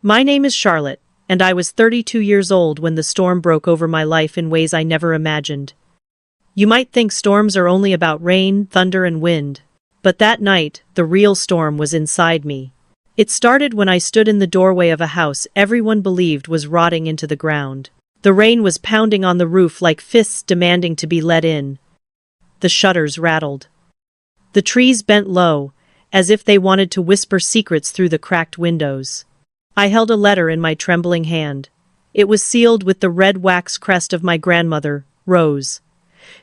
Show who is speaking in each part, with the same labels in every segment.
Speaker 1: My name is Charlotte, and I was 32 years old when the storm broke over my life in ways I never imagined. You might think storms are only about rain, thunder, and wind. But that night, the real storm was inside me. It started when I stood in the doorway of a house everyone believed was rotting into the ground. The rain was pounding on the roof like fists demanding to be let in. The shutters rattled. The trees bent low, as if they wanted to whisper secrets through the cracked windows. I held a letter in my trembling hand. It was sealed with the red wax crest of my grandmother, Rose.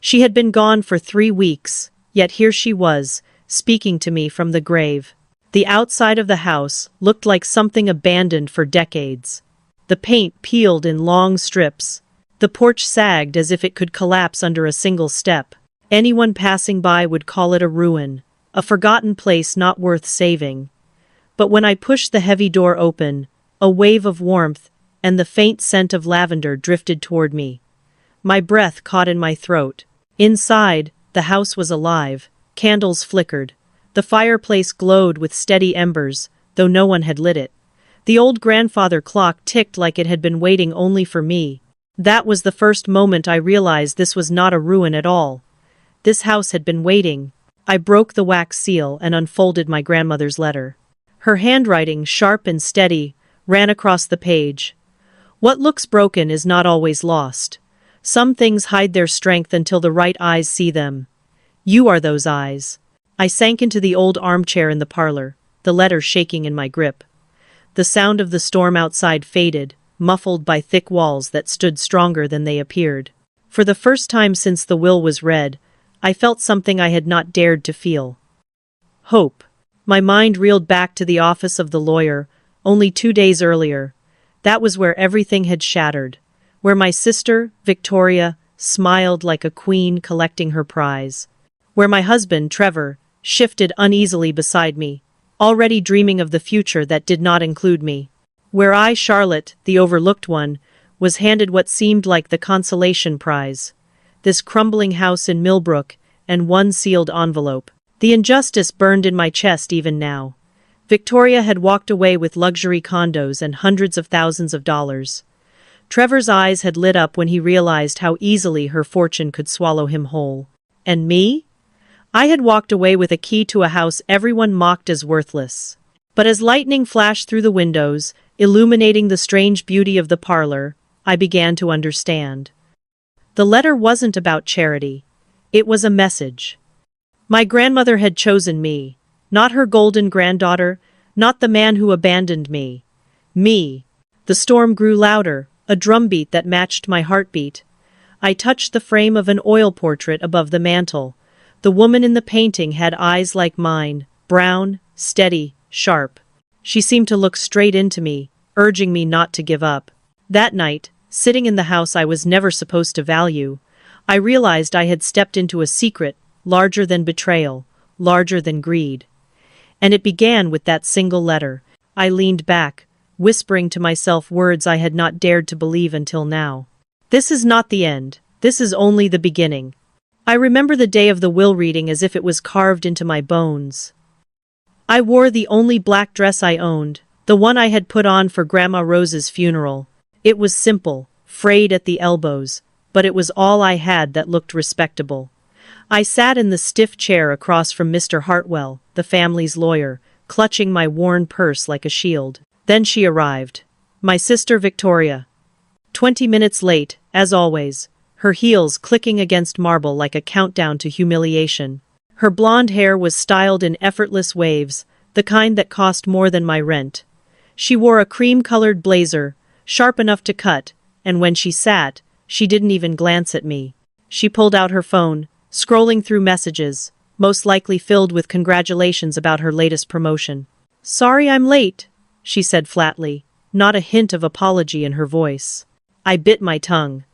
Speaker 1: She had been gone for 3 weeks, yet here she was, speaking to me from the grave. The outside of the house looked like something abandoned for decades. The paint peeled in long strips. The porch sagged as if it could collapse under a single step. Anyone passing by would call it a ruin, a forgotten place not worth saving. But when I pushed the heavy door open, a wave of warmth and the faint scent of lavender drifted toward me. My breath caught in my throat. Inside, the house was alive. Candles flickered. The fireplace glowed with steady embers, though no one had lit it. The old grandfather clock ticked like it had been waiting only for me. That was the first moment I realized this was not a ruin at all. This house had been waiting. I broke the wax seal and unfolded my grandmother's letter. Her handwriting, sharp and steady, ran across the page. What looks broken is not always lost. Some things hide their strength until the right eyes see them. You are those eyes. I sank into the old armchair in the parlor, the letter shaking in my grip. The sound of the storm outside faded, muffled by thick walls that stood stronger than they appeared. For the first time since the will was read, I felt something I had not dared to feel. Hope. My mind reeled back to the office of the lawyer, only 2 days earlier. That was where everything had shattered, where my sister, Victoria, smiled like a queen collecting her prize, where my husband, Trevor, shifted uneasily beside me, already dreaming of the future that did not include me, where I, Charlotte, the overlooked one, was handed what seemed like the consolation prize. This crumbling house in Millbrook, and one sealed envelope. The injustice burned in my chest even now. Victoria had walked away with luxury condos and hundreds of thousands of dollars. Trevor's eyes had lit up when he realized how easily her fortune could swallow him whole. And me? I had walked away with a key to a house everyone mocked as worthless. But as lightning flashed through the windows, illuminating the strange beauty of the parlor, I began to understand. The letter wasn't about charity. It was a message. My grandmother had chosen me, not her golden granddaughter, not the man who abandoned me. Me. The storm grew louder, a drumbeat that matched my heartbeat. I touched the frame of an oil portrait above the mantel. The woman in the painting had eyes like mine, brown, steady, sharp. She seemed to look straight into me, urging me not to give up. That night, sitting in the house I was never supposed to value, I realized I had stepped into a secret, larger than betrayal, larger than greed. And it began with that single letter. I leaned back, whispering to myself words I had not dared to believe until now. This is not the end. This is only the beginning. I remember the day of the will reading as if it was carved into my bones. I wore the only black dress I owned, the one I had put on for Grandma Rose's funeral. It was simple, frayed at the elbows, but it was all I had that looked respectable. I sat in the stiff chair across from Mr. Hartwell, the family's lawyer, clutching my worn purse like a shield. Then she arrived. My sister Victoria. 20 minutes late, as always, her heels clicking against marble like a countdown to humiliation. Her blonde hair was styled in effortless waves, the kind that cost more than my rent. She wore a cream-colored blazer, sharp enough to cut, and when she sat, she didn't even glance at me. She pulled out her phone, scrolling through messages, most likely filled with congratulations about her latest promotion. "Sorry I'm late," she said flatly, not a hint of apology in her voice. I bit my tongue.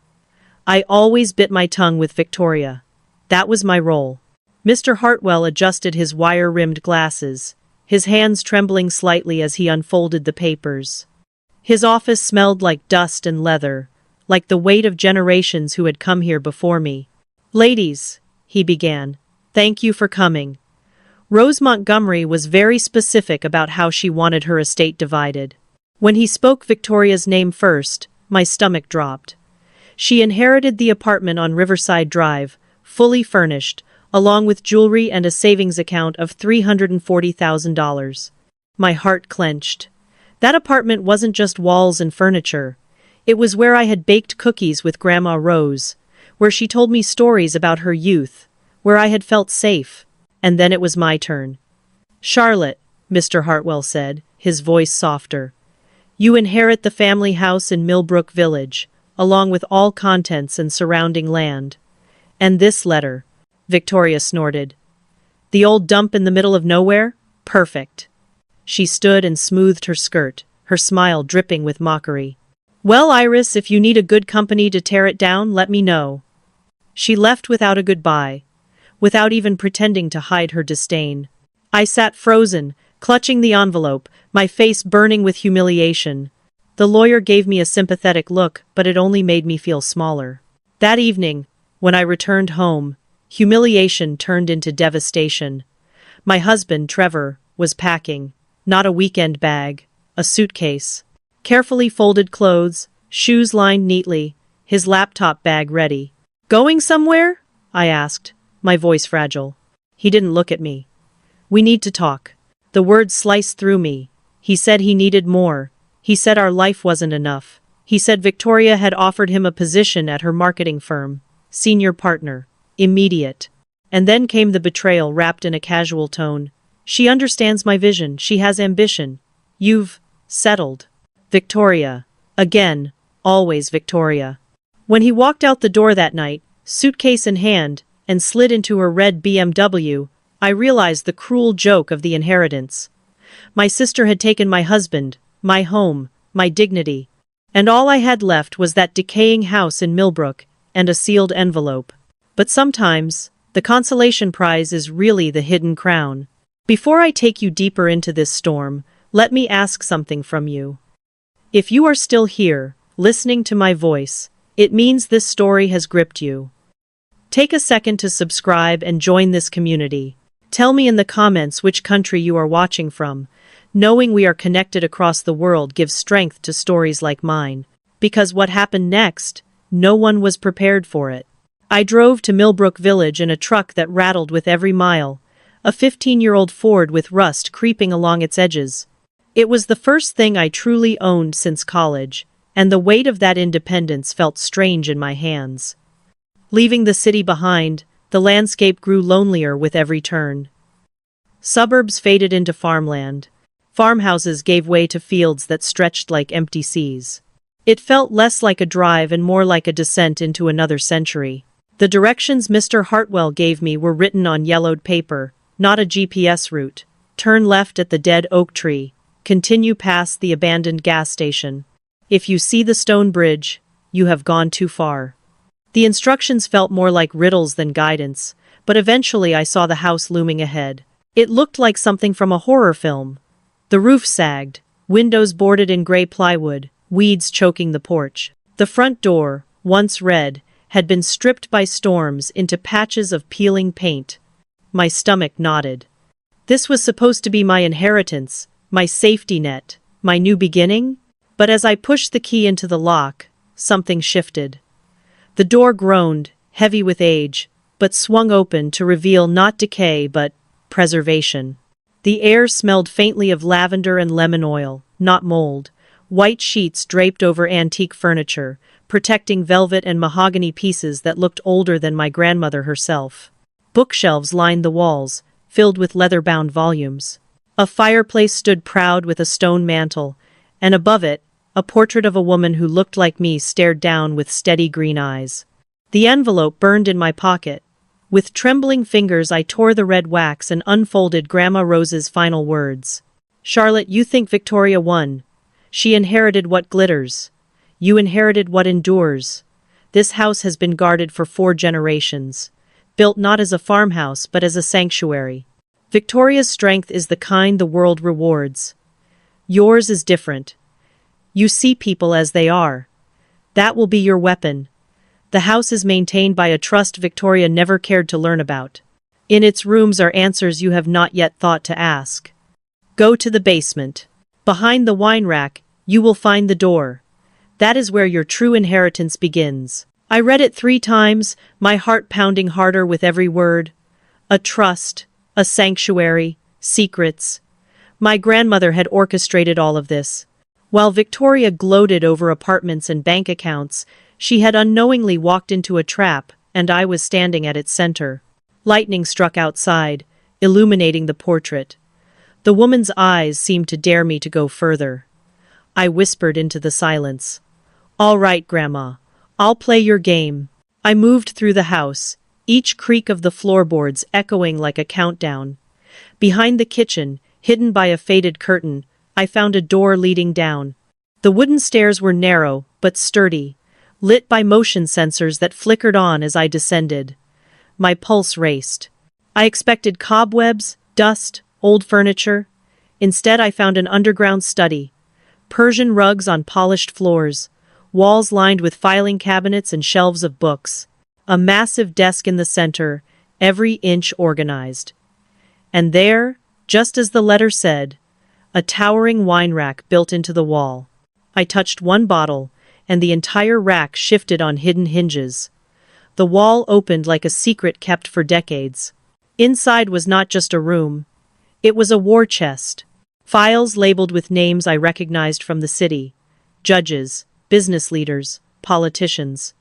Speaker 1: I always bit my tongue with Victoria. That was my role. Mr. Hartwell adjusted his wire-rimmed glasses, his hands trembling slightly as he unfolded the papers. His office smelled like dust and leather, like the weight of generations who had come here before me. "Ladies," he began, "thank you for coming." Rose Montgomery was very specific about how she wanted her estate divided. When he spoke Victoria's name first, my stomach dropped. She inherited the apartment on Riverside Drive, fully furnished, along with jewelry and a savings account of $340,000. My heart clenched. That apartment wasn't just walls and furniture. It was where I had baked cookies with Grandma Rose, where she told me stories about her youth, where I had felt safe. And then it was my turn. "Charlotte," Mr. Hartwell said, his voice softer. "You inherit the family house in Millbrook Village, along with all contents and surrounding land. And this letter," Victoria snorted. "The old dump in the middle of nowhere? Perfect." She stood and smoothed her skirt, her smile dripping with mockery. "Well, Iris, if you need a good company to tear it down, let me know." She left without a goodbye, without even pretending to hide her disdain. I sat frozen, clutching the envelope, my face burning with humiliation. The lawyer gave me a sympathetic look, but it only made me feel smaller. That evening, when I returned home, humiliation turned into devastation. My husband, Trevor, was packing, not a weekend bag, a suitcase. Carefully folded clothes, shoes lined neatly, his laptop bag ready. "Going somewhere?" I asked, my voice fragile. He didn't look at me. "We need to talk." The words sliced through me. He said he needed more. He said our life wasn't enough. He said Victoria had offered him a position at her marketing firm. Senior partner. Immediate. And then came the betrayal wrapped in a casual tone. "She understands my vision. She has ambition. You've settled." Victoria. Again. Always Victoria. When he walked out the door that night, suitcase in hand, and slid into her red BMW, I realized the cruel joke of the inheritance. My sister had taken my husband, my home, my dignity. And all I had left was that decaying house in Millbrook, and a sealed envelope. But sometimes, the consolation prize is really the hidden crown. Before I take you deeper into this storm, let me ask something from you. If you are still here, listening to my voice, it means this story has gripped you. Take a second to subscribe and join this community. Tell me in the comments which country you are watching from. Knowing we are connected across the world gives strength to stories like mine. Because what happened next, no one was prepared for it. I drove to Millbrook Village in a truck that rattled with every mile, a 15-year-old Ford with rust creeping along its edges. It was the first thing I truly owned since college, and the weight of that independence felt strange in my hands. Leaving the city behind, the landscape grew lonelier with every turn. Suburbs faded into farmland. Farmhouses gave way to fields that stretched like empty seas. It felt less like a drive and more like a descent into another century. The directions Mr. Hartwell gave me were written on yellowed paper, not a GPS route. Turn left at the dead oak tree. Continue past the abandoned gas station. If you see the stone bridge, you have gone too far. The instructions felt more like riddles than guidance, but eventually I saw the house looming ahead. It looked like something from a horror film. The roof sagged, windows boarded in gray plywood, weeds choking the porch. The front door, once red, had been stripped by storms into patches of peeling paint. My stomach knotted. This was supposed to be my inheritance, my safety net, my new beginning? But as I pushed the key into the lock, something shifted. The door groaned, heavy with age, but swung open to reveal not decay but preservation. The air smelled faintly of lavender and lemon oil, not mold. White sheets draped over antique furniture, protecting velvet and mahogany pieces that looked older than my grandmother herself. Bookshelves lined the walls, filled with leather-bound volumes. A fireplace stood proud with a stone mantel, and above it, a portrait of a woman who looked like me stared down with steady green eyes. The envelope burned in my pocket. With trembling fingers I tore the red wax and unfolded Grandma Rose's final words. "Charlotte, you think Victoria won. She inherited what glitters. You inherited what endures. This house has been guarded for 4 generations. Built not as a farmhouse but as a sanctuary. Victoria's strength is the kind the world rewards. Yours is different. You see people as they are. That will be your weapon. The house is maintained by a trust Victoria never cared to learn about. In its rooms are answers you have not yet thought to ask. Go to the basement. Behind the wine rack, You will find the door. That is where your true inheritance begins. I read it 3 times, my heart pounding harder with every word. A trust, a sanctuary, secrets. My grandmother had orchestrated all of this. While Victoria gloated over apartments and bank accounts, she had unknowingly walked into a trap, and I was standing at its center. Lightning struck outside, illuminating the portrait. The woman's eyes seemed to dare me to go further. I whispered into the silence. "All right, Grandma. I'll play your game." I moved through the house, each creak of the floorboards echoing like a countdown. Behind the kitchen, hidden by a faded curtain, I found a door leading down. The wooden stairs were narrow, but sturdy, lit by motion sensors that flickered on as I descended. My pulse raced. I expected cobwebs, dust, old furniture. Instead, I found an underground study. Persian rugs on polished floors, walls lined with filing cabinets and shelves of books. A massive desk in the center, every inch organized. And there, just as the letter said, a towering wine rack built into the wall. I touched one bottle, and the entire rack shifted on hidden hinges. The wall opened like a secret kept for decades. Inside was not just a room. It was a war chest. Files labeled with names I recognized from the city. Judges, business leaders, politicians.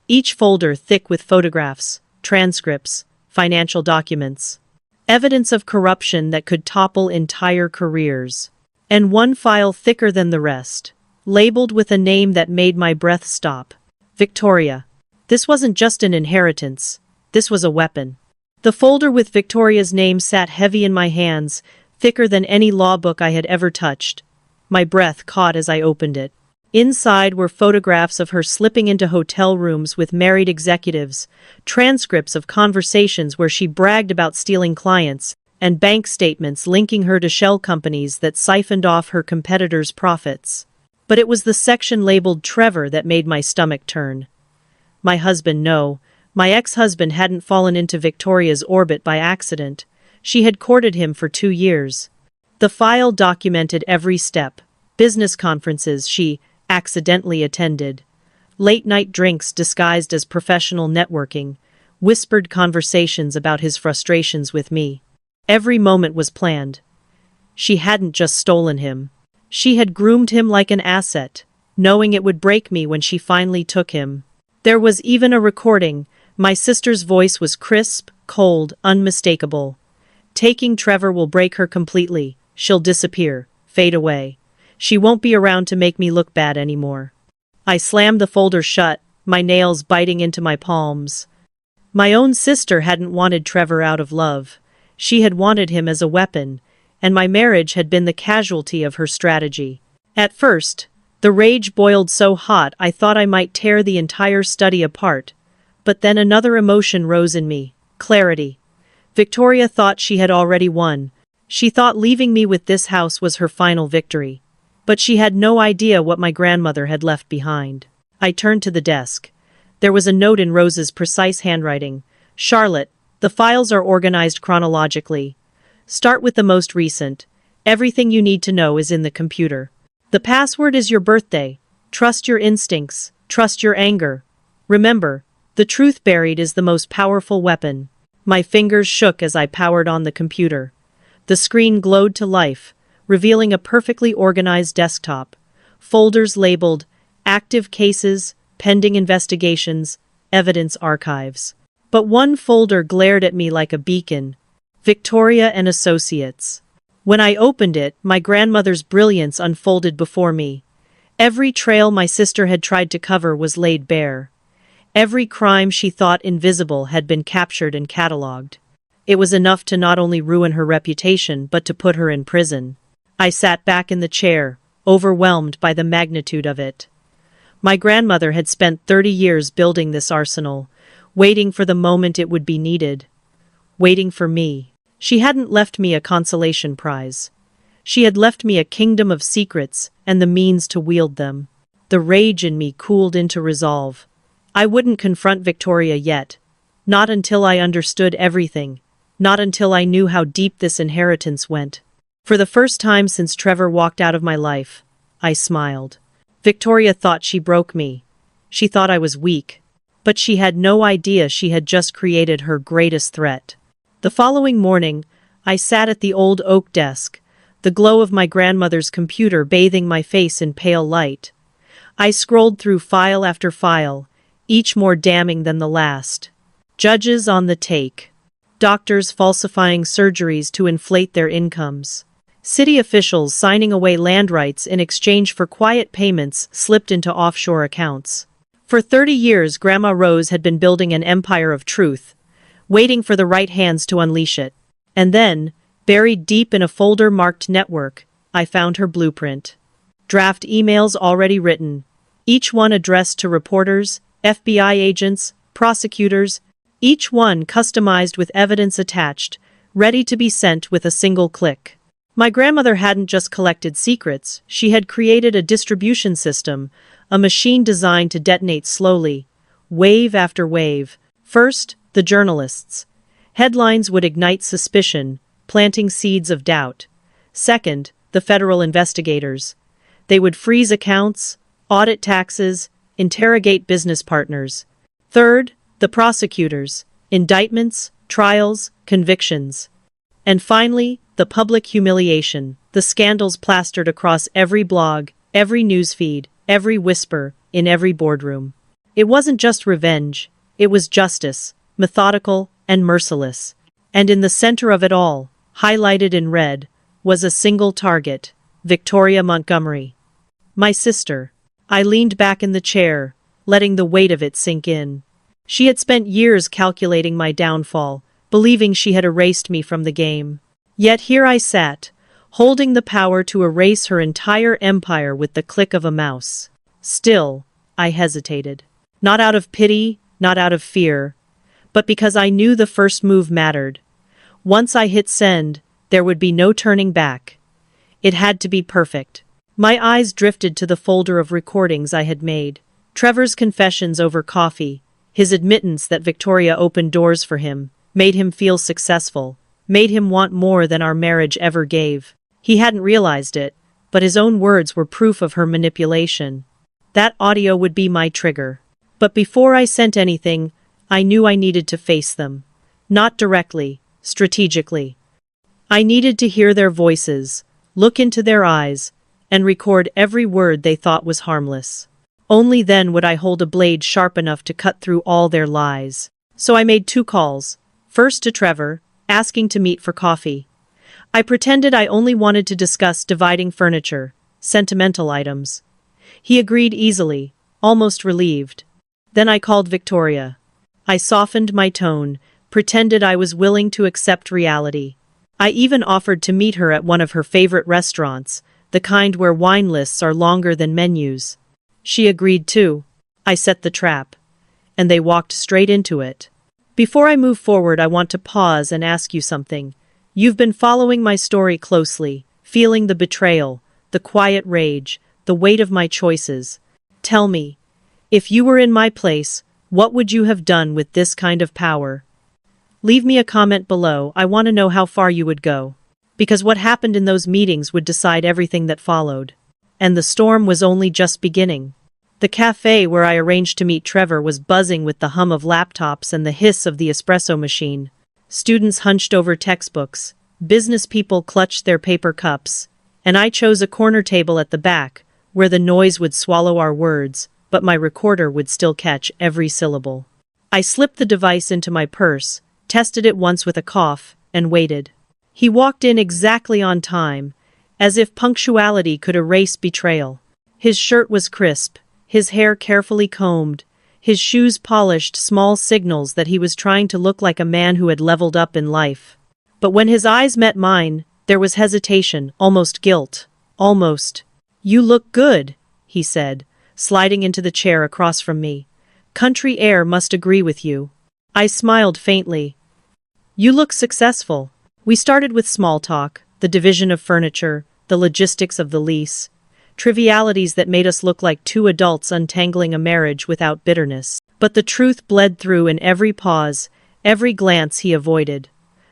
Speaker 1: Each folder thick with photographs, transcripts, financial documents. Evidence of corruption that could topple entire careers. And one file thicker than the rest, labeled with a name that made my breath stop. Victoria. This wasn't just an inheritance. This was a weapon. The folder with Victoria's name sat heavy in my hands, thicker than any law book I had ever touched. My breath caught as I opened it. Inside were photographs of her slipping into hotel rooms with married executives, transcripts of conversations where she bragged about stealing clients, and bank statements linking her to shell companies that siphoned off her competitors' profits. But it was the section labeled Trevor that made my stomach turn. My husband, no. My ex-husband hadn't fallen into Victoria's orbit by accident. She had courted him for 2 years. The file documented every step. Business conferences she accidentally attended. Late-night drinks disguised as professional networking. Whispered conversations about his frustrations with me. Every moment was planned. She hadn't just stolen him. She had groomed him like an asset, knowing it would break me when she finally took him. There was even a recording. My sister's voice was crisp, cold, unmistakable. Taking Trevor will break her completely. She'll disappear, fade away. She won't be around to make me look bad anymore. I slammed the folder shut, my nails biting into my palms. My own sister hadn't wanted Trevor out of love. She had wanted him as a weapon, and my marriage had been the casualty of her strategy. At first, the rage boiled so hot I thought I might tear the entire study apart. But then another emotion rose in me. Clarity. Victoria thought she had already won. She thought leaving me with this house was her final victory. But she had no idea what my grandmother had left behind. I turned to the desk. There was a note in Rose's precise handwriting. "Charlotte, the files are organized chronologically. Start with the most recent. Everything you need to know is in the computer. The password is your birthday. Trust your instincts. Trust your anger. Remember, the truth buried is the most powerful weapon." My fingers shook as I powered on the computer. The screen glowed to life, revealing a perfectly organized desktop. Folders labeled active cases, pending investigations, evidence archives. But one folder glared at me like a beacon. Victoria and Associates. When I opened it, my grandmother's brilliance unfolded before me. Every trail my sister had tried to cover was laid bare. Every crime she thought invisible had been captured and catalogued. It was enough to not only ruin her reputation but to put her in prison. I sat back in the chair, overwhelmed by the magnitude of it. My grandmother had spent 30 years building this arsenal, waiting for the moment it would be needed. Waiting for me. She hadn't left me a consolation prize. She had left me a kingdom of secrets and the means to wield them. The rage in me cooled into resolve. I wouldn't confront Victoria yet. Not until I understood everything. Not until I knew how deep this inheritance went. For the first time since Trevor walked out of my life, I smiled. Victoria thought she broke me. She thought I was weak. But she had no idea she had just created her greatest threat. The following morning, I sat at the old oak desk, the glow of my grandmother's computer bathing my face in pale light. I scrolled through file after file, each more damning than the last. Judges on the take. Doctors falsifying surgeries to inflate their incomes. City officials signing away land rights in exchange for quiet payments slipped into offshore accounts. For 30 years, Grandma Rose had been building an empire of truth, waiting for the right hands to unleash it. And then, buried deep in a folder marked network, I found her blueprint. Draft emails already written, each one addressed to reporters, FBI agents, prosecutors, each one customized with evidence attached, ready to be sent with a single click. My grandmother hadn't just collected secrets, she had created a distribution system, a machine designed to detonate slowly, wave after wave. First, the journalists. Headlines would ignite suspicion, planting seeds of doubt. Second, the federal investigators. They would freeze accounts, audit taxes, interrogate business partners. Third, the prosecutors. Indictments, trials, convictions. And finally, the public humiliation, the scandals plastered across every blog, every newsfeed, every whisper, in every boardroom. It wasn't just revenge, it was justice, methodical and merciless. And in the center of it all, highlighted in red, was a single target, Victoria Montgomery. My sister. I leaned back in the chair, letting the weight of it sink in. She had spent years calculating my downfall, believing she had erased me from the game. Yet here I sat, holding the power to erase her entire empire with the click of a mouse. Still, I hesitated. Not out of pity, not out of fear, but because I knew the first move mattered. Once I hit send, there would be no turning back. It had to be perfect. My eyes drifted to the folder of recordings I had made. Trevor's confessions over coffee, his admittance that Victoria opened doors for him, made him feel successful, made him want more than our marriage ever gave. He hadn't realized it, but his own words were proof of her manipulation. That audio would be my trigger. But before I sent anything, I knew I needed to face them. Not directly, strategically. I needed to hear their voices, look into their eyes, and record every word they thought was harmless. Only then would I hold a blade sharp enough to cut through all their lies. So I made 2 calls. First to Trevor, asking to meet for coffee. I pretended I only wanted to discuss dividing furniture, sentimental items. He agreed easily, almost relieved. Then I called Victoria. I softened my tone, pretended I was willing to accept reality. I even offered to meet her at one of her favorite restaurants, the kind where wine lists are longer than menus. She agreed too. I set the trap. And they walked straight into it. Before I move forward, I want to pause and ask you something. You've been following my story closely, feeling the betrayal, the quiet rage, the weight of my choices. Tell me, if you were in my place, what would you have done with this kind of power? Leave me a comment below. I want to know how far you would go. Because what happened in those meetings would decide everything that followed. And the storm was only just beginning. The cafe where I arranged to meet Trevor was buzzing with the hum of laptops and the hiss of the espresso machine. Students hunched over textbooks, business people clutched their paper cups, and I chose a corner table at the back, where the noise would swallow our words, but my recorder would still catch every syllable. I slipped the device into my purse, tested it once with a cough, and waited. He walked in exactly on time, as if punctuality could erase betrayal. His shirt was crisp, his hair carefully combed, his shoes polished, small signals that he was trying to look like a man who had leveled up in life. But when his eyes met mine, there was hesitation, almost guilt. Almost. "You look good," he said, sliding into the chair across from me. "Country air must agree with you." I smiled faintly. "You look successful." We started with small talk, the division of furniture, the logistics of the lease. Trivialities that made us look like 2 adults untangling a marriage without bitterness. But the truth bled through in every pause, every glance he avoided.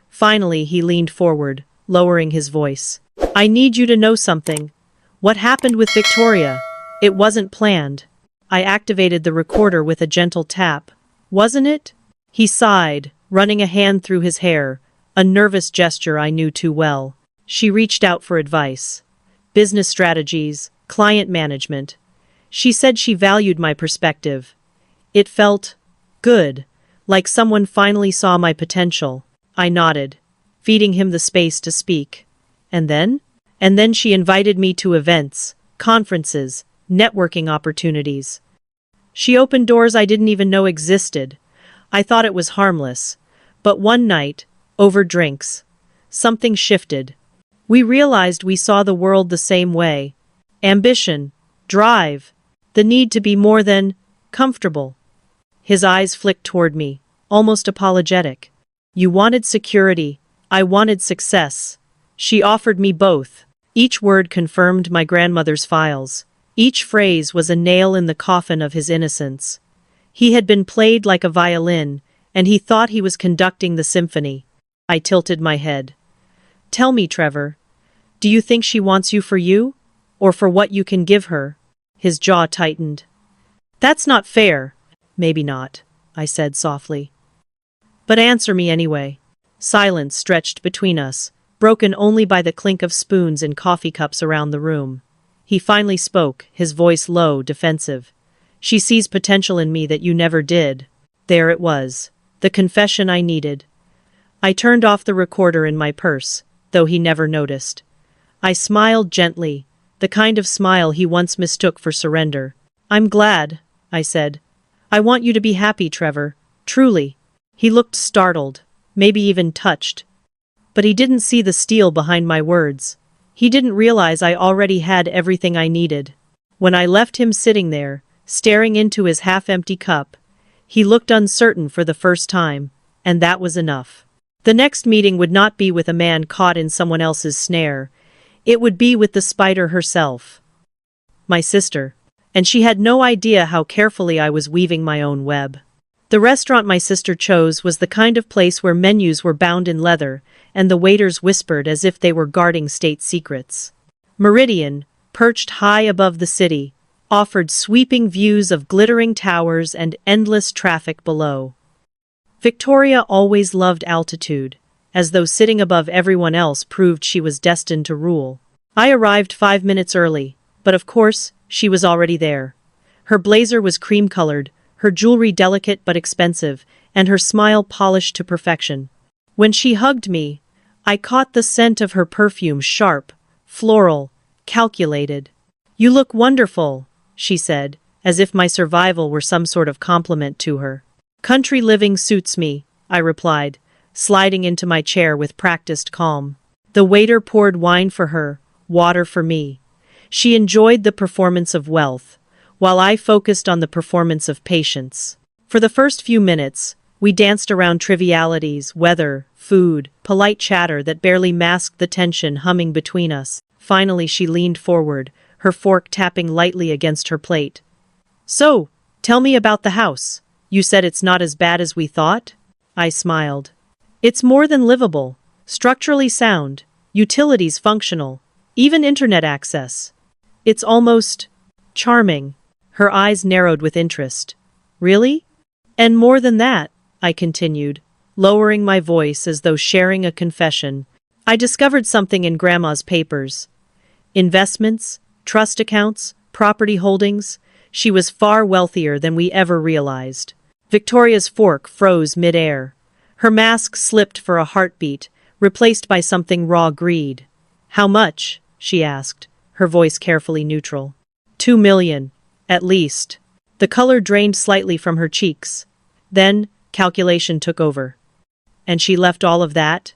Speaker 1: Finally, he leaned forward, lowering his voice. "I need you to know something. What happened with Victoria? It wasn't planned. I activated the recorder with a gentle tap. Wasn't it? He sighed, running a hand through his hair, a nervous gesture I knew too well. She reached out for advice. Business strategies, client management. She said she valued my perspective. It felt good, like someone finally saw my potential. I nodded, feeding him the space to speak. And then? And then she invited me to events, conferences, networking opportunities. She opened doors I didn't even know existed. I thought it was harmless. But one night, over drinks, something shifted. We realized we saw the world the same way. Ambition, drive, the need to be more than comfortable. His eyes flicked toward me, almost apologetic. You wanted security, I wanted success. She offered me both. Each word confirmed my grandmother's files. Each phrase was a nail in the coffin of his innocence. He had been played like a violin, and he thought he was conducting the symphony. I tilted my head. Tell me, Trevor, do you think she wants you for you? Or for what you can give her? His jaw tightened. That's not fair. Maybe not, I said softly. But answer me anyway. Silence stretched between us, broken only by the clink of spoons in coffee cups around the room. He finally spoke, his voice low, defensive. She sees potential in me that you never did. There it was, the confession I needed. I turned off the recorder in my purse, though he never noticed. I smiled gently, the kind of smile he once mistook for surrender. I'm glad, I said. I want you to be happy, Trevor. Truly. He looked startled, maybe even touched. But he didn't see the steel behind my words. He didn't realize I already had everything I needed. When I left him sitting there, staring into his half-empty cup, he looked uncertain for the first time, and that was enough. The next meeting would not be with a man caught in someone else's snare. It would be with the spider herself. My sister. And she had no idea how carefully I was weaving my own web. The restaurant my sister chose was the kind of place where menus were bound in leather, and the waiters whispered as if they were guarding state secrets. Meridian, perched high above the city, offered sweeping views of glittering towers and endless traffic below. Victoria always loved altitude, as though sitting above everyone else proved she was destined to rule. I arrived 5 minutes early, but of course, she was already there. Her blazer was cream-colored, her jewelry delicate but expensive, and her smile polished to perfection. When she hugged me, I caught the scent of her perfume, sharp, floral, calculated. You look wonderful, she said, as if my survival were some sort of compliment to her. Country living suits me, I replied, sliding into my chair with practiced calm. The waiter poured wine for her, water for me. She enjoyed the performance of wealth, while I focused on the performance of patience. For the first few minutes, we danced around trivialities, weather, food, polite chatter that barely masked the tension humming between us. Finally she leaned forward, her fork tapping lightly against her plate. So, tell me about the house. You said it's not as bad as we thought? I smiled. It's more than livable, structurally sound, utilities functional, even internet access. It's almost charming. Her eyes narrowed with interest. Really? And more than that, I continued, lowering my voice as though sharing a confession. I discovered something in Grandma's papers. Investments, trust accounts, property holdings. She was far wealthier than we ever realized. Victoria's fork froze mid-air. Her mask slipped for a heartbeat, replaced by something raw greed. How much? She asked, her voice carefully neutral. 2 million, at least. The color drained slightly from her cheeks. Then, calculation took over. And she left all of that?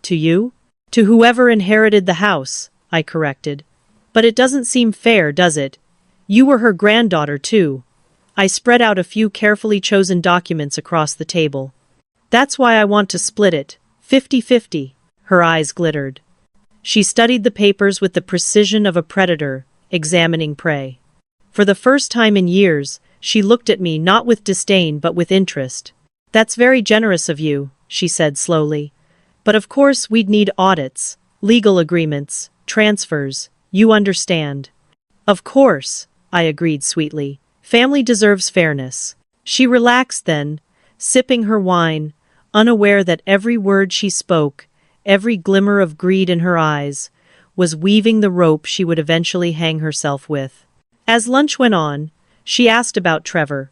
Speaker 1: To you? To whoever inherited the house, I corrected. But it doesn't seem fair, does it? You were her granddaughter, too. I spread out a few carefully chosen documents across the table. That's why I want to split it, 50-50. Her eyes glittered. She studied the papers with the precision of a predator, examining prey. For the first time in years, she looked at me not with disdain but with interest. That's very generous of you, she said slowly. But of course we'd need audits, legal agreements, transfers. You understand. Of course, I agreed sweetly. Family deserves fairness. She relaxed then, sipping her wine, unaware that every word she spoke, every glimmer of greed in her eyes, was weaving the rope she would eventually hang herself with. As lunch went on, she asked about Trevor.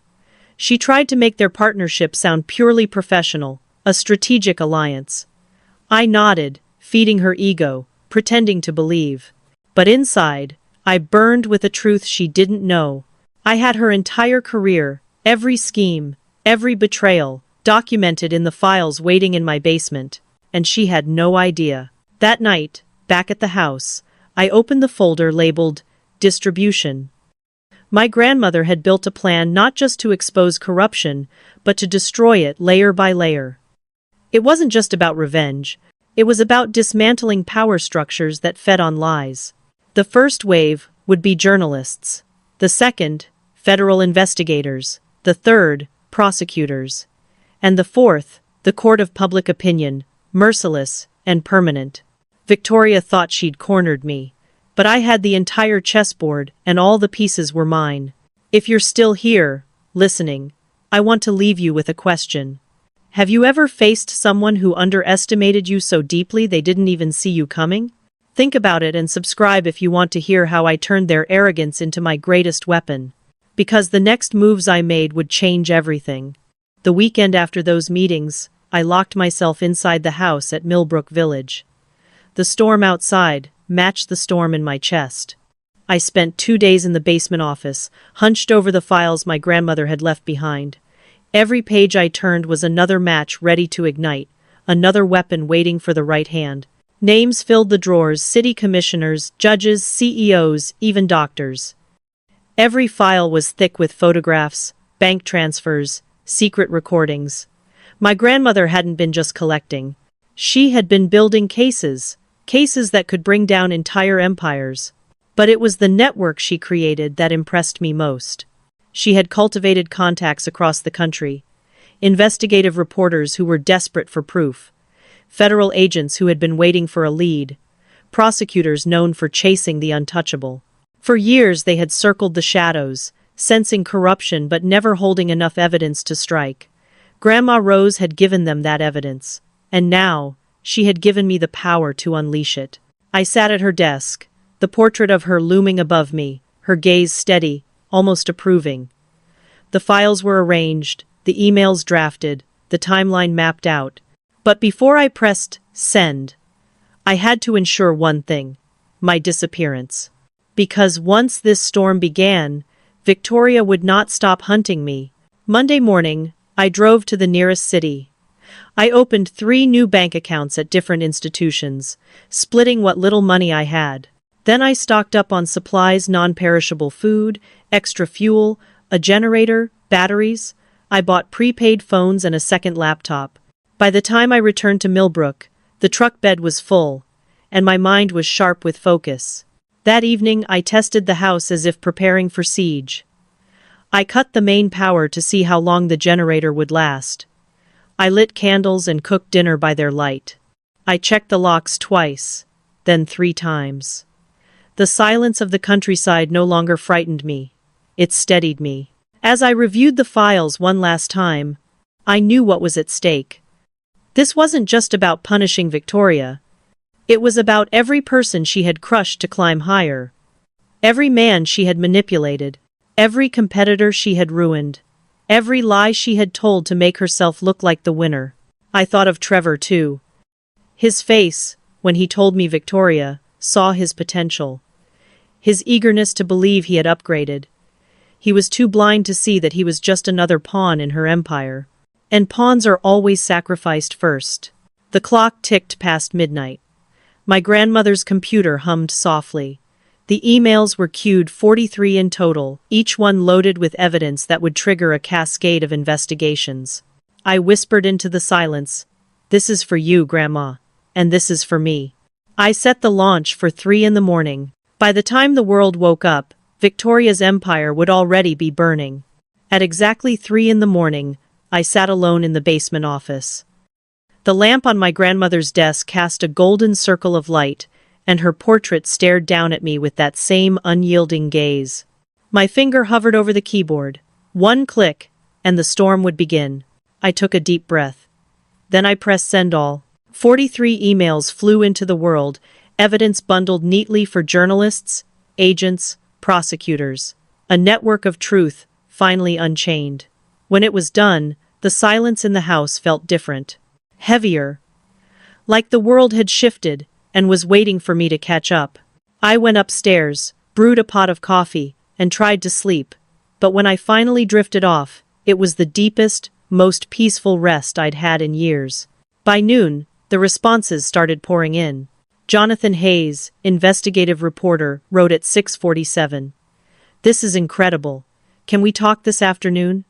Speaker 1: She tried to make their partnership sound purely professional, a strategic alliance. I nodded, feeding her ego, pretending to believe. But inside, I burned with a truth she didn't know. I had her entire career, every scheme, every betrayal, documented in the files waiting in my basement, and she had no idea. That night, back at the house, I opened the folder labeled Distribution. My grandmother had built a plan not just to expose corruption, but to destroy it layer by layer. It wasn't just about revenge. It was about dismantling power structures that fed on lies. The first wave would be journalists. The second, federal investigators. The third, prosecutors. And the fourth, the court of public opinion, merciless and permanent. Victoria thought she'd cornered me. But I had the entire chessboard and all the pieces were mine. If you're still here, listening, I want to leave you with a question. Have you ever faced someone who underestimated you so deeply they didn't even see you coming? Think about it and subscribe if you want to hear how I turned their arrogance into my greatest weapon. Because the next moves I made would change everything. The weekend after those meetings, I locked myself inside the house at Millbrook Village. The storm outside matched the storm in my chest. I spent 2 days in the basement office, hunched over the files my grandmother had left behind. Every page I turned was another match ready to ignite, another weapon waiting for the right hand. Names filled the drawers, city commissioners, judges, CEOs, even doctors. Every file was thick with photographs, bank transfers, secret recordings. My grandmother hadn't been just collecting. She had been building cases that could bring down entire empires. But it was the network she created that impressed me most. She had cultivated contacts across the country, investigative reporters who were desperate for proof, federal agents who had been waiting for a lead, prosecutors known for chasing the untouchable. For years they had circled the shadows, sensing corruption but never holding enough evidence to strike. Grandma Rose had given them that evidence, and now, she had given me the power to unleash it. I sat at her desk, the portrait of her looming above me, her gaze steady, almost approving. The files were arranged, the emails drafted, the timeline mapped out. But before I pressed send, I had to ensure one thing: my disappearance. Because once this storm began, Victoria would not stop hunting me. Monday morning, I drove to the nearest city. I opened 3 new bank accounts at different institutions, splitting what little money I had. Then I stocked up on supplies, non-perishable food, extra fuel, a generator, batteries. I bought prepaid phones and a second laptop. By the time I returned to Millbrook, the truck bed was full, and my mind was sharp with focus. That evening I tested the house as if preparing for siege. I cut the main power to see how long the generator would last. I lit candles and cooked dinner by their light. I checked the locks twice, then 3 times. The silence of the countryside no longer frightened me. It steadied me. As I reviewed the files one last time, I knew what was at stake. This wasn't just about punishing Victoria. It was about every person she had crushed to climb higher. Every man she had manipulated. Every competitor she had ruined. Every lie she had told to make herself look like the winner. I thought of Trevor too. His face, when he told me Victoria, saw his potential. His eagerness to believe he had upgraded. He was too blind to see that he was just another pawn in her empire. And pawns are always sacrificed first. The clock ticked past midnight. My grandmother's computer hummed softly. The emails were queued, 43 in total, each one loaded with evidence that would trigger a cascade of investigations. I whispered into the silence, "This is for you, Grandma. And this is for me." I set the launch for 3 in the morning. By the time the world woke up, Victoria's empire would already be burning. At exactly 3 in the morning, I sat alone in the basement office. The lamp on my grandmother's desk cast a golden circle of light, and her portrait stared down at me with that same unyielding gaze. My finger hovered over the keyboard. One click, and the storm would begin. I took a deep breath. Then I pressed send all. 43 emails flew into the world, evidence bundled neatly for journalists, agents, prosecutors. A network of truth, finally unchained. When it was done, the silence in the house felt different. Heavier. Like the world had shifted, and was waiting for me to catch up. I went upstairs, brewed a pot of coffee, and tried to sleep. But when I finally drifted off, it was the deepest, most peaceful rest I'd had in years. By noon, the responses started pouring in. Jonathan Hayes, investigative reporter, wrote at 6:47. "This is incredible. Can we talk this afternoon?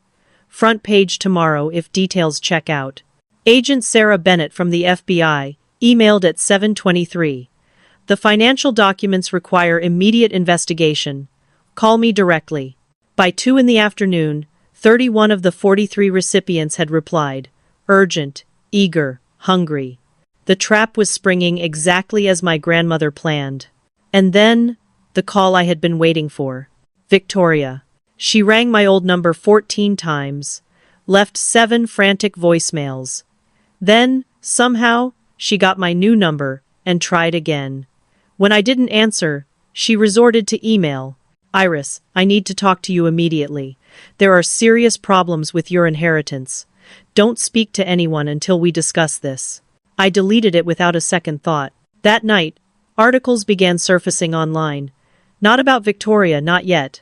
Speaker 1: Front page tomorrow if details check out." Agent Sarah Bennett from the FBI emailed at 7:23. "The financial documents require immediate investigation. Call me directly." By 2 in the afternoon, 31 of the 43 recipients had replied. Urgent, eager, hungry. The trap was springing exactly as my grandmother planned. And then, the call I had been waiting for. Victoria. She rang my old number 14 times, left 7 frantic voicemails. Then, somehow, she got my new number and tried again. When I didn't answer, she resorted to email. "Iris, I need to talk to you immediately. There are serious problems with your inheritance. Don't speak to anyone until we discuss this." I deleted it without a second thought. That night, articles began surfacing online. Not about Victoria, not yet.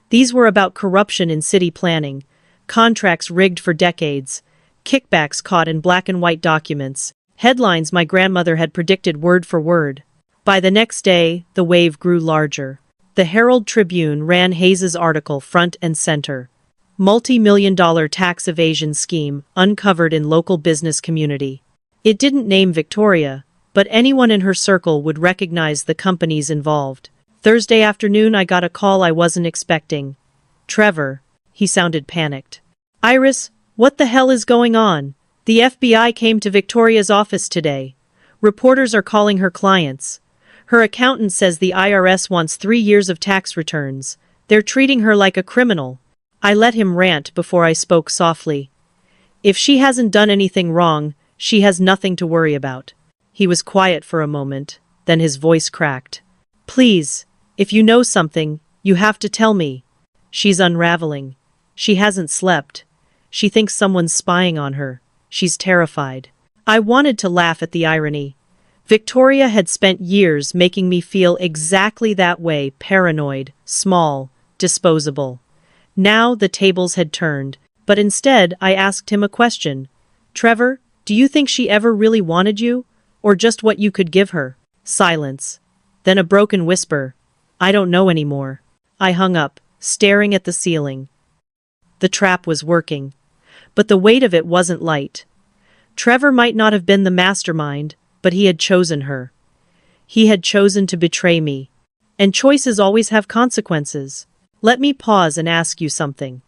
Speaker 1: These were about corruption in city planning, contracts rigged for decades, kickbacks caught in black and white documents, headlines my grandmother had predicted word for word. By the next day, the wave grew larger. The Herald Tribune ran Hayes's article front and center. Multi-million-dollar tax evasion scheme uncovered in local business community. It didn't name Victoria, but anyone in her circle would recognize the companies involved. Thursday afternoon I got a call I wasn't expecting. "Trevor." He sounded panicked. "Iris, what the hell is going on? The FBI came to Victoria's office today. Reporters are calling her clients. Her accountant says the IRS wants 3 years of tax returns. They're treating her like a criminal." I let him rant before I spoke softly. "If she hasn't done anything wrong, she has nothing to worry about." He was quiet for a moment, then his voice cracked. "Please, if you know something, you have to tell me. She's unraveling. She hasn't slept. She thinks someone's spying on her. She's terrified." I wanted to laugh at the irony. Victoria had spent years making me feel exactly that way, paranoid, small, disposable. Now the tables had turned, but instead I asked him a question. "Trevor, do you think she ever really wanted you, or just what you could give her?" Silence. Then a broken whisper. "I don't know anymore." I hung up, staring at the ceiling. The trap was working. But the weight of it wasn't light. Trevor might not have been the mastermind, but he had chosen her. He had chosen to betray me. And choices always have consequences. Let me pause and ask you something.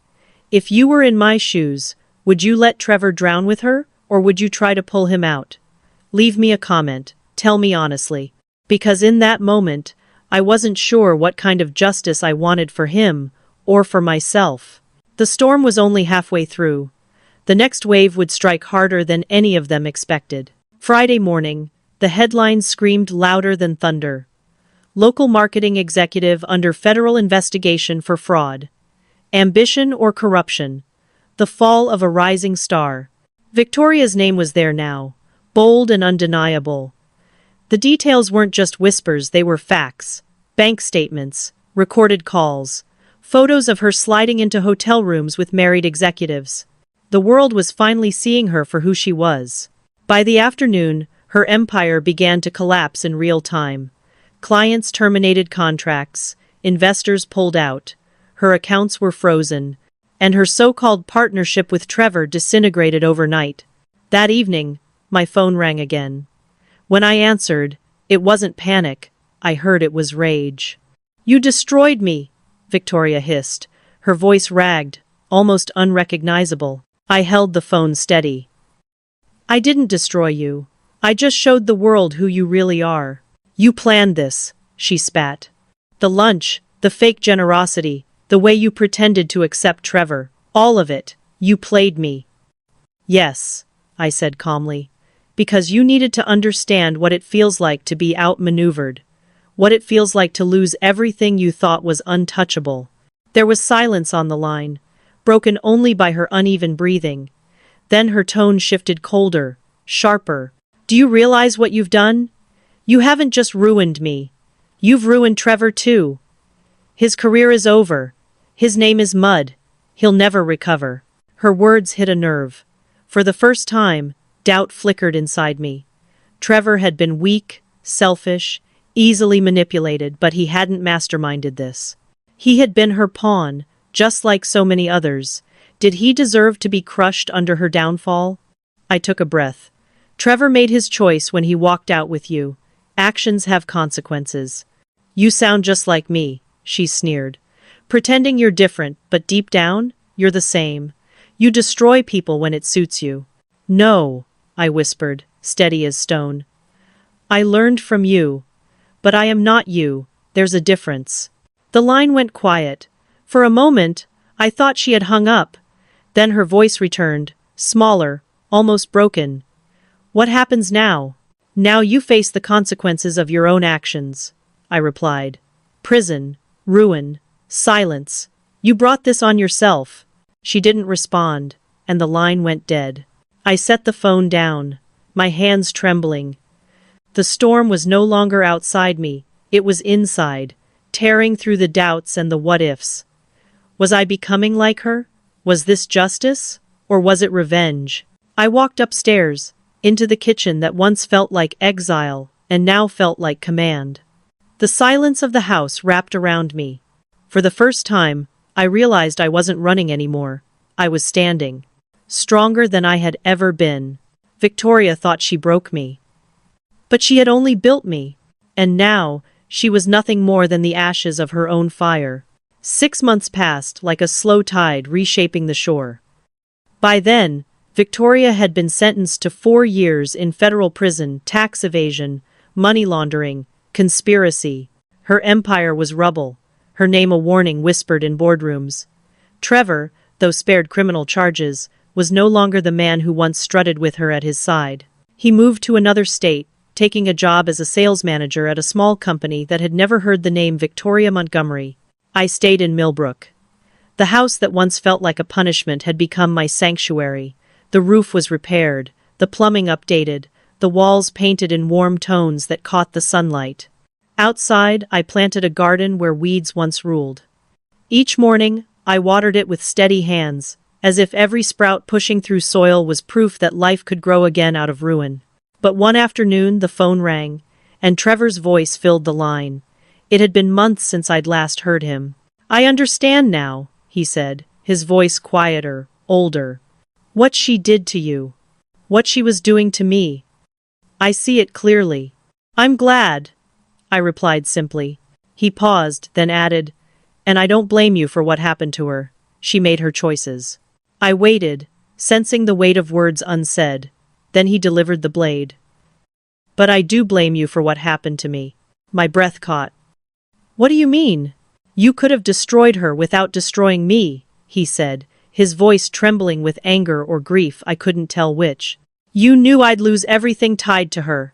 Speaker 1: If you were in my shoes, would you let Trevor drown with her, or would you try to pull him out? Leave me a comment. Tell me honestly. Because in that moment, I wasn't sure what kind of justice I wanted for him, or for myself. The storm was only halfway through. The next wave would strike harder than any of them expected. Friday morning, the headlines screamed louder than thunder. Local marketing executive under federal investigation for fraud. Ambition or corruption. The fall of a rising star. Victoria's name was there now, bold and undeniable. The details weren't just whispers, they were facts. Bank statements, recorded calls, photos of her sliding into hotel rooms with married executives. The world was finally seeing her for who she was. By the afternoon, her empire began to collapse in real time. Clients terminated contracts, investors pulled out, her accounts were frozen, and her so-called partnership with Trevor disintegrated overnight. That evening, my phone rang again. When I answered, it wasn't panic, I heard it was rage. "You destroyed me," Victoria hissed. Her voice ragged, almost unrecognizable. I held the phone steady. "I didn't destroy you. I just showed the world who you really are. You planned this, she spat. The lunch, the fake generosity, the way you pretended to accept Trevor, all of it, you played me. Yes, I said calmly. Because you needed to understand what it feels like to be outmaneuvered. What it feels like to lose everything you thought was untouchable. There was silence on the line, broken only by her uneven breathing. Then her tone shifted colder, sharper. Do you realize what you've done? You haven't just ruined me. You've ruined Trevor too. His career is over. His name is mud. He'll never recover. Her words hit a nerve. For the first time, doubt flickered inside me. Trevor had been weak, selfish, easily manipulated, but he hadn't masterminded this. He had been her pawn, just like so many others. Did he deserve to be crushed under her downfall? I took a breath. Trevor made his choice when he walked out with you. Actions have consequences. You sound just like me, she sneered. Pretending you're different, but deep down, you're the same. You destroy people when it suits you. No, I whispered, steady as stone. I learned from you. But I am not you. There's a difference. The line went quiet. For a moment, I thought she had hung up. Then her voice returned, smaller, almost broken. What happens now? Now you face the consequences of your own actions, I replied. Prison, ruin, silence. You brought this on yourself. She didn't respond, and the line went dead. I set the phone down, my hands trembling. The storm was no longer outside me, it was inside, tearing through the doubts and the what-ifs. Was I becoming like her? Was this justice? Or was it revenge? I walked upstairs, into the kitchen that once felt like exile, and now felt like command. The silence of the house wrapped around me. For the first time, I realized I wasn't running anymore. I was standing. Stronger than I had ever been. Victoria thought she broke me. But she had only built me. And now, she was nothing more than the ashes of her own fire. 6 months passed like a slow tide reshaping the shore. By then, Victoria had been sentenced to 4 years in federal prison, tax evasion, money laundering, conspiracy. Her empire was rubble, her name a warning whispered in boardrooms. Trevor, though spared criminal charges, was no longer the man who once strutted with her at his side. He moved to another state, taking a job as a sales manager at a small company that had never heard the name Victoria Montgomery. I stayed in Millbrook. The house that once felt like a punishment had become my sanctuary. The roof was repaired, the plumbing updated, the walls painted in warm tones that caught the sunlight. Outside, I planted a garden where weeds once ruled. Each morning, I watered it with steady hands, as if every sprout pushing through soil was proof that life could grow again out of ruin. But one afternoon, the phone rang, and Trevor's voice filled the line. It had been months since I'd last heard him. I understand now, he said, his voice quieter, older. What she did to you. What she was doing to me. I see it clearly. I'm glad, I replied simply. He paused, then added, and I don't blame you for what happened to her. She made her choices. I waited, sensing the weight of words unsaid. Then he delivered the blade. But I do blame you for what happened to me. My breath caught. What do you mean? You could have destroyed her without destroying me, he said, his voice trembling with anger or grief, I couldn't tell which. You knew I'd lose everything tied to her.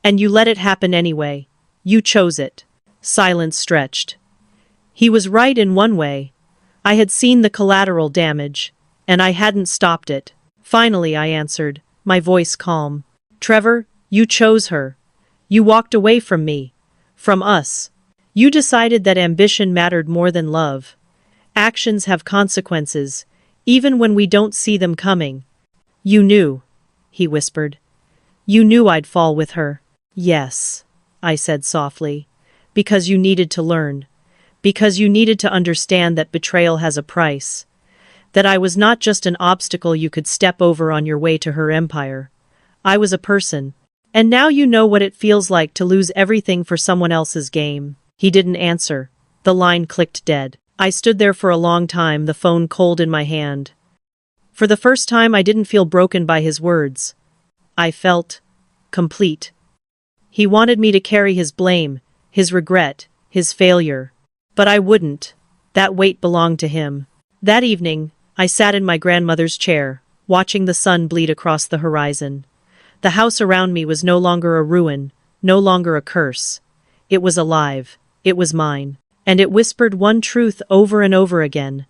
Speaker 1: And you let it happen anyway. You chose it. Silence stretched. He was right in one way. I had seen the collateral damage, and I hadn't stopped it. Finally, I answered, my voice calm. Trevor, you chose her. You walked away from me. From us. You decided that ambition mattered more than love. Actions have consequences, even when we don't see them coming. You knew, he whispered. You knew I'd fall with her. Yes, I said softly. Because you needed to learn. Because you needed to understand that betrayal has a price. That I was not just an obstacle you could step over on your way to her empire. I was a person. And now you know what it feels like to lose everything for someone else's game. He didn't answer. The line clicked dead. I stood there for a long time, the phone cold in my hand. For the first time, I didn't feel broken by his words. I felt complete. He wanted me to carry his blame, his regret, his failure. But I wouldn't. That weight belonged to him. That evening, I sat in my grandmother's chair, watching the sun bleed across the horizon. The house around me was no longer a ruin, no longer a curse. It was alive. It was mine. And it whispered one truth over and over again.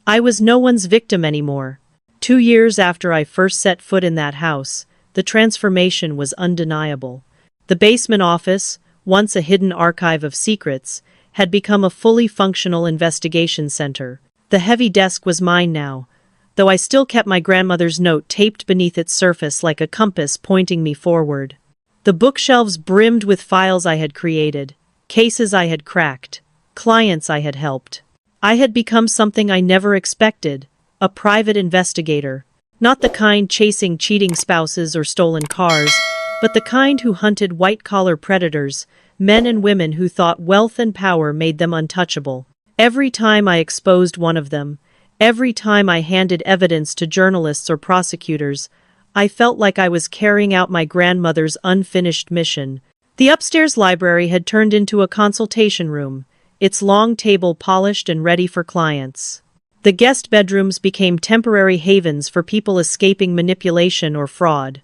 Speaker 1: I was no one's victim anymore. 2 years after I first set foot in that house, the transformation was undeniable. The basement office, once a hidden archive of secrets, had become a fully functional investigation center. The heavy desk was mine now, though I still kept my grandmother's note taped beneath its surface like a compass pointing me forward. The bookshelves brimmed with files I had created, cases I had cracked, clients I had helped. I had become something I never expected, a private investigator. Not the kind chasing cheating spouses or stolen cars, but the kind who hunted white-collar predators, men and women who thought wealth and power made them untouchable. Every time I exposed one of them, every time I handed evidence to journalists or prosecutors, I felt like I was carrying out my grandmother's unfinished mission. The upstairs library had turned into a consultation room, its long table polished and ready for clients. The guest bedrooms became temporary havens for people escaping manipulation or fraud.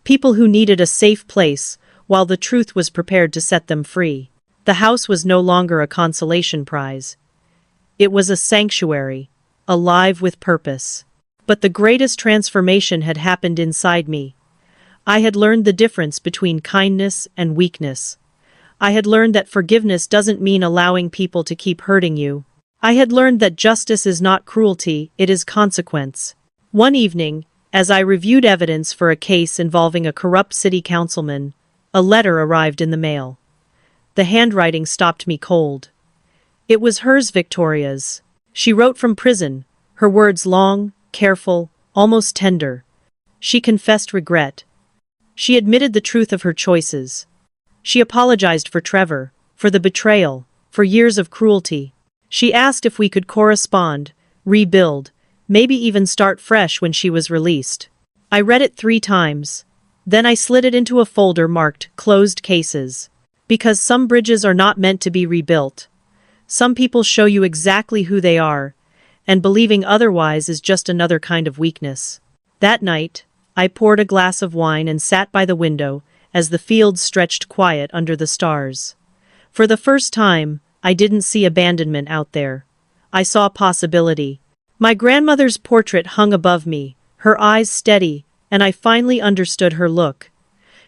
Speaker 1: People who needed a safe place, while the truth was prepared to set them free. The house was no longer a consolation prize. It was a sanctuary, alive with purpose. But the greatest transformation had happened inside me. I had learned the difference between kindness and weakness. I had learned that forgiveness doesn't mean allowing people to keep hurting you. I had learned that justice is not cruelty, it is consequence. One evening, as I reviewed evidence for a case involving a corrupt city councilman, a letter arrived in the mail. The handwriting stopped me cold. It was hers, Victoria's. She wrote from prison, her words long, careful, almost tender. She confessed regret. She admitted the truth of her choices. She apologized for Trevor, for the betrayal, for years of cruelty. She asked if we could correspond, rebuild, maybe even start fresh when she was released. I read it 3 times. Then I slid it into a folder marked Closed Cases. Because some bridges are not meant to be rebuilt. Some people show you exactly who they are, and believing otherwise is just another kind of weakness. That night, I poured a glass of wine and sat by the window as the fields stretched quiet under the stars. For the first time, I didn't see abandonment out there. I saw possibility. My grandmother's portrait hung above me, her eyes steady, and I finally understood her look.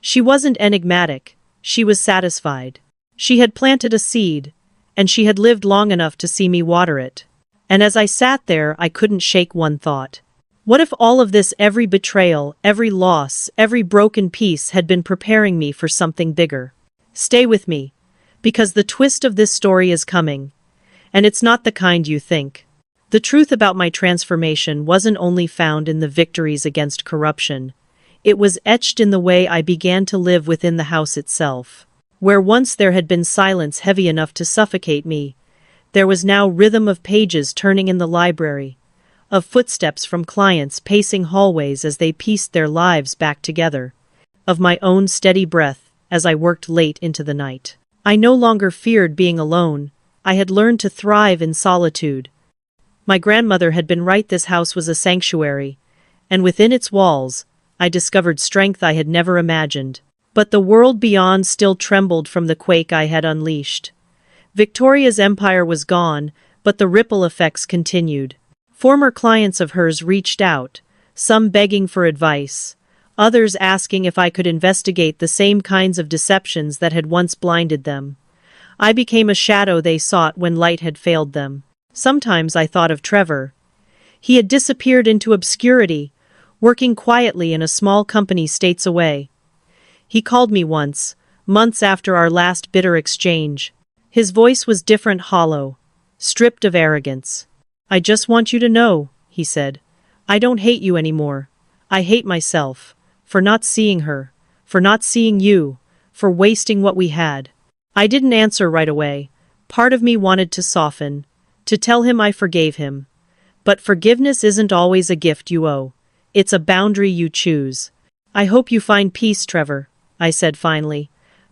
Speaker 1: She wasn't enigmatic, she was satisfied. She had planted a seed, and she had lived long enough to see me water it. And as I sat there, I couldn't shake one thought. What if all of this, every betrayal, every loss, every broken piece had been preparing me for something bigger? Stay with me, because the twist of this story is coming. And it's not the kind you think. The truth about my transformation wasn't only found in the victories against corruption. It was etched in the way I began to live within the house itself. Where once there had been silence heavy enough to suffocate me, there was now rhythm of pages turning in the library, of footsteps from clients pacing hallways as they pieced their lives back together, of my own steady breath as I worked late into the night. I no longer feared being alone. I had learned to thrive in solitude. My grandmother had been right, this house was a sanctuary, and within its walls, I discovered strength I had never imagined. But the world beyond still trembled from the quake I had unleashed. Victoria's empire was gone, but the ripple effects continued. Former clients of hers reached out, some begging for advice, others asking if I could investigate the same kinds of deceptions that had once blinded them. I became a shadow they sought when light had failed them. Sometimes I thought of Trevor. He had disappeared into obscurity, working quietly in a small company states away. He called me once, months after our last bitter exchange. His voice was different, hollow, stripped of arrogance. "I just want you to know," he said. "I don't hate you anymore. I hate myself. For not seeing her. For not seeing you. For wasting what we had." I didn't answer right away. Part of me wanted to soften, to tell him I forgave him. But forgiveness isn't always a gift you owe. It's a boundary you choose. "I hope you find peace, Trevor," I said finally.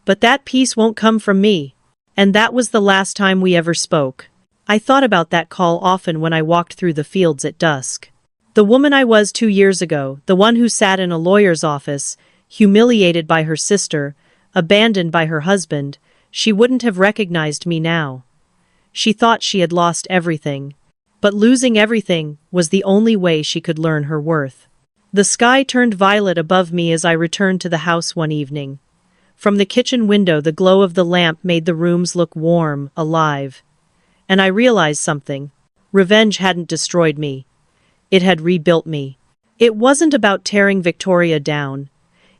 Speaker 1: But that peace won't come from me. And that was the last time we ever spoke. I thought about that call often when I walked through the fields at dusk. The woman I was 2 years ago, the one who sat in a lawyer's office, humiliated by her sister, abandoned by her husband, she wouldn't have recognized me now. She thought she had lost everything. But losing everything was the only way she could learn her worth. The sky turned violet above me as I returned to the house one evening. From the kitchen window, the glow of the lamp made the rooms look warm, alive. And I realized something. Revenge hadn't destroyed me. It had rebuilt me. It wasn't about tearing Victoria down.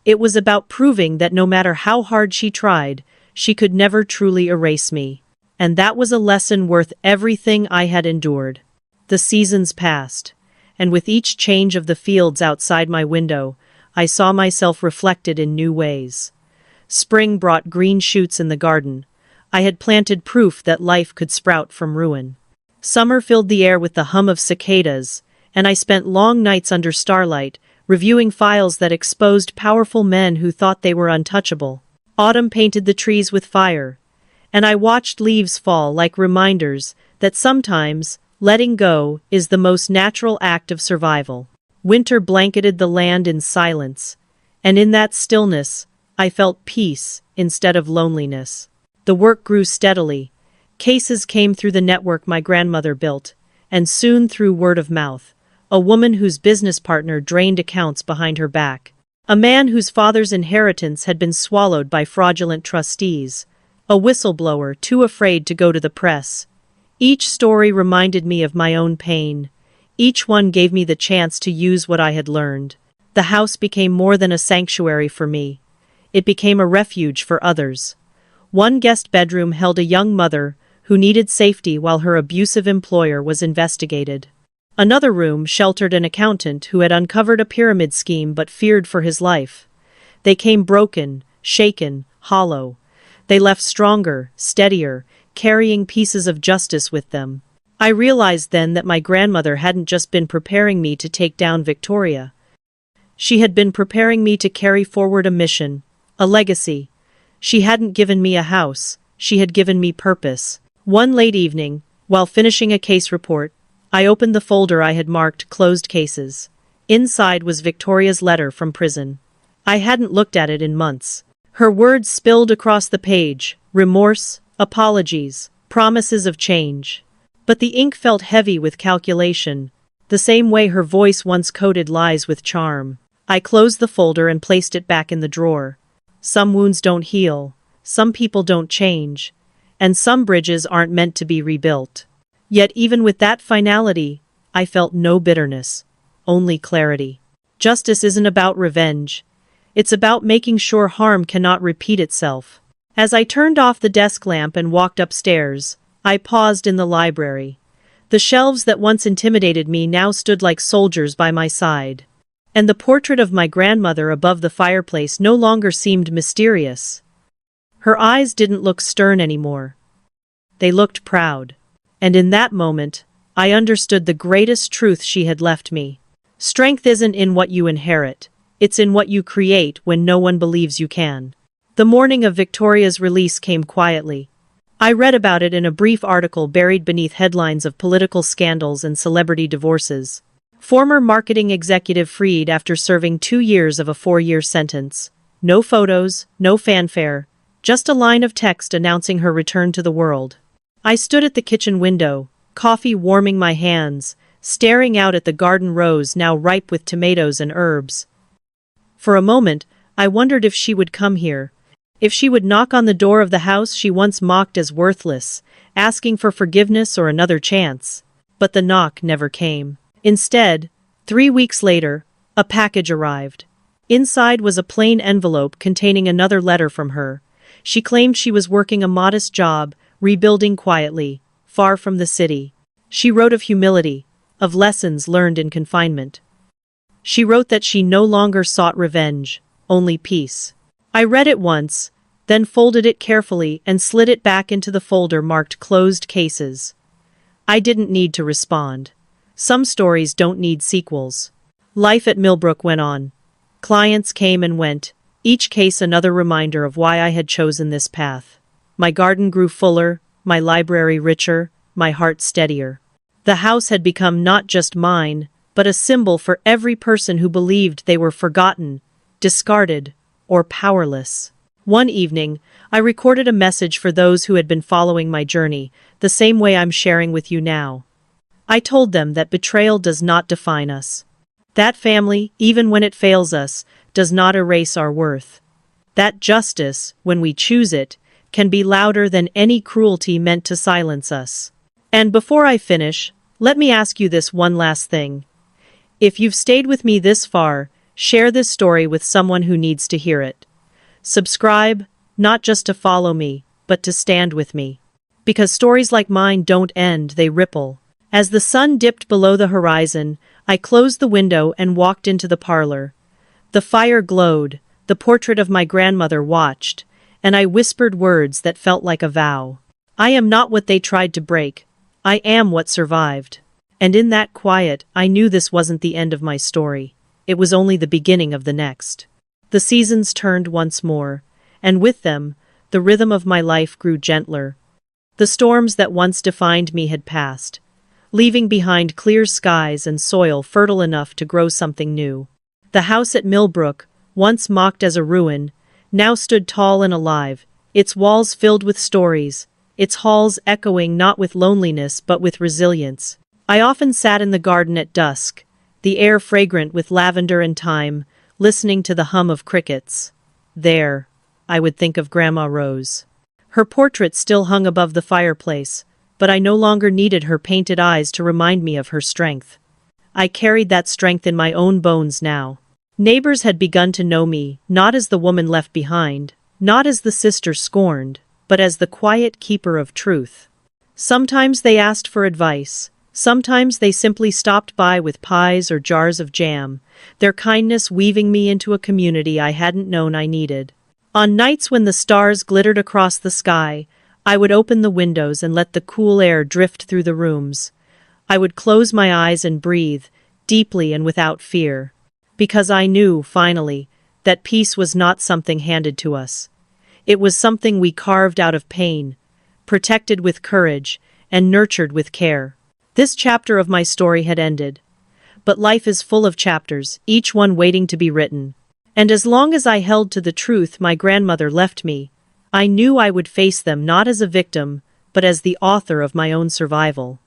Speaker 1: It was about proving that no matter how hard she tried, she could never truly erase me. And that was a lesson worth everything I had endured. The seasons passed, and with each change of the fields outside my window, I saw myself reflected in new ways. Spring brought green shoots in the garden. I had planted proof that life could sprout from ruin. Summer filled the air with the hum of cicadas, and I spent long nights under starlight, reviewing files that exposed powerful men who thought they were untouchable. Autumn painted the trees with fire, and I watched leaves fall like reminders that sometimes letting go is the most natural act of survival. Winter blanketed the land in silence, and in that stillness, I felt peace instead of loneliness. The work grew steadily. Cases came through the network my grandmother built, and soon through word of mouth. A woman whose business partner drained accounts behind her back. A man whose father's inheritance had been swallowed by fraudulent trustees. A whistleblower too afraid to go to the press. Each story reminded me of my own pain. Each one gave me the chance to use what I had learned. The house became more than a sanctuary for me. It became a refuge for others. One guest bedroom held a young mother who needed safety while her abusive employer was investigated. Another room sheltered an accountant who had uncovered a pyramid scheme but feared for his life. They came broken, shaken, hollow. They left stronger, steadier, carrying pieces of justice with them. I realized then that my grandmother hadn't just been preparing me to take down Victoria. She had been preparing me to carry forward a mission, a legacy. She hadn't given me a house, she had given me purpose. One late evening, while finishing a case report, I opened the folder I had marked closed cases. Inside was Victoria's letter from prison. I hadn't looked at it in months. Her words spilled across the page, remorse, apologies, promises of change. But the ink felt heavy with calculation, the same way her voice once coated lies with charm. I closed the folder and placed it back in the drawer. Some wounds don't heal, some people don't change, and some bridges aren't meant to be rebuilt. Yet even with that finality, I felt no bitterness, only clarity. Justice isn't about revenge. It's about making sure harm cannot repeat itself. As I turned off the desk lamp and walked upstairs, I paused in the library. The shelves that once intimidated me now stood like soldiers by my side. And the portrait of my grandmother above the fireplace no longer seemed mysterious. Her eyes didn't look stern anymore. They looked proud. And in that moment, I understood the greatest truth she had left me. Strength isn't in what you inherit, it's in what you create when no one believes you can. The morning of Victoria's release came quietly. I read about it in a brief article buried beneath headlines of political scandals and celebrity divorces. Former marketing executive freed after serving 2 years of a 4-year sentence. No photos, no fanfare, just a line of text announcing her return to the world. I stood at the kitchen window, coffee warming my hands, staring out at the garden rows now ripe with tomatoes and herbs. For a moment, I wondered if she would come here, if she would knock on the door of the house she once mocked as worthless, asking for forgiveness or another chance. But the knock never came. Instead, 3 weeks later, a package arrived. Inside was a plain envelope containing another letter from her. She claimed she was working a modest job, rebuilding quietly, far from the city. She wrote of humility, of lessons learned in confinement. She wrote that she no longer sought revenge, only peace. I read it once, then folded it carefully and slid it back into the folder marked closed cases. I didn't need to respond. Some stories don't need sequels. Life at Millbrook went on. Clients came and went, each case another reminder of why I had chosen this path. My garden grew fuller, my library richer, my heart steadier. The house had become not just mine, but a symbol for every person who believed they were forgotten, discarded, or powerless. One evening, I recorded a message for those who had been following my journey, the same way I'm sharing with you now. I told them that betrayal does not define us. That family, even when it fails us, does not erase our worth. That justice, when we choose it, can be louder than any cruelty meant to silence us. And before I finish, let me ask you this one last thing. If you've stayed with me this far, share this story with someone who needs to hear it. Subscribe, not just to follow me, but to stand with me. Because stories like mine don't end, they ripple. As the sun dipped below the horizon, I closed the window and walked into the parlor. The fire glowed, the portrait of my grandmother watched, and I whispered words that felt like a vow. I am not what they tried to break. I am what survived. And in that quiet, I knew this wasn't the end of my story. It was only the beginning of the next. The seasons turned once more, and with them, the rhythm of my life grew gentler. The storms that once defined me had passed, leaving behind clear skies and soil fertile enough to grow something new. The house at Millbrook, once mocked as a ruin, now stood tall and alive, its walls filled with stories, its halls echoing not with loneliness but with resilience. I often sat in the garden at dusk, the air fragrant with lavender and thyme, listening to the hum of crickets. There, I would think of Grandma Rose. Her portrait still hung above the fireplace, but I no longer needed her painted eyes to remind me of her strength. I carried that strength in my own bones now. Neighbors had begun to know me, not as the woman left behind, not as the sister scorned, but as the quiet keeper of truth. Sometimes they asked for advice. Sometimes they simply stopped by with pies or jars of jam, their kindness weaving me into a community I hadn't known I needed. On nights when the stars glittered across the sky, I would open the windows and let the cool air drift through the rooms. I would close my eyes and breathe, deeply and without fear. Because I knew, finally, that peace was not something handed to us. It was something we carved out of pain, protected with courage, and nurtured with care. This chapter of my story had ended. But life is full of chapters, each one waiting to be written. And as long as I held to the truth my grandmother left me, I knew I would face them not as a victim, but as the author of my own survival.